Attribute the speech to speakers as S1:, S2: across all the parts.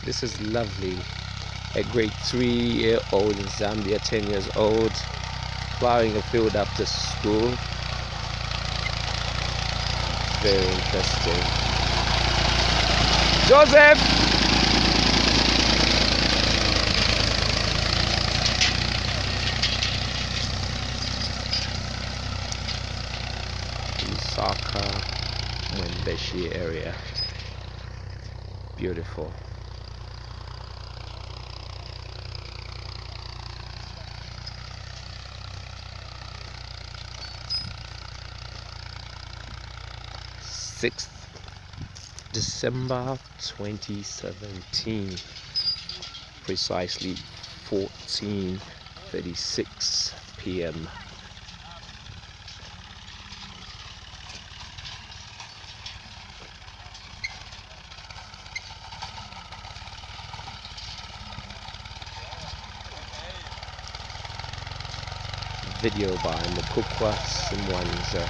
S1: This is lovely. A grade 3-year-old in Zambia, 10 years old, plowing a field after school. Very interesting. Joseph! Lusaka, Mwembeshi area. Beautiful. December 2017, precisely 14:36 p.m. Video by Mukukwa, Simwanza.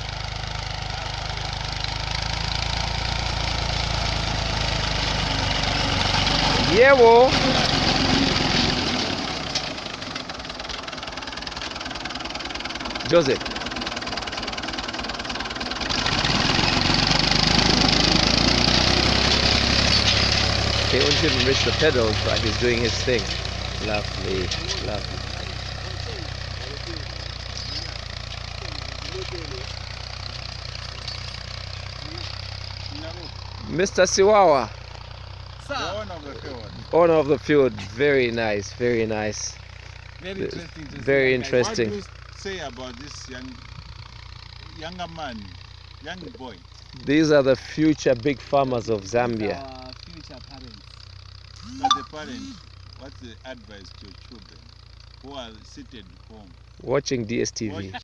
S1: Yeah, well. Joseph. He won't even reach the pedals, but he's doing his thing. Lovely, lovely. Mr. Siwawa. Owner of the field. Very nice, very nice.
S2: Very interesting.
S1: Very interesting.
S2: What do you say about this younger man, young boy?
S1: These are the future big farmers of Zambia.
S3: Our future parents.
S2: But the parents, what's the advice to your children who are seated home?
S1: Watching DSTV.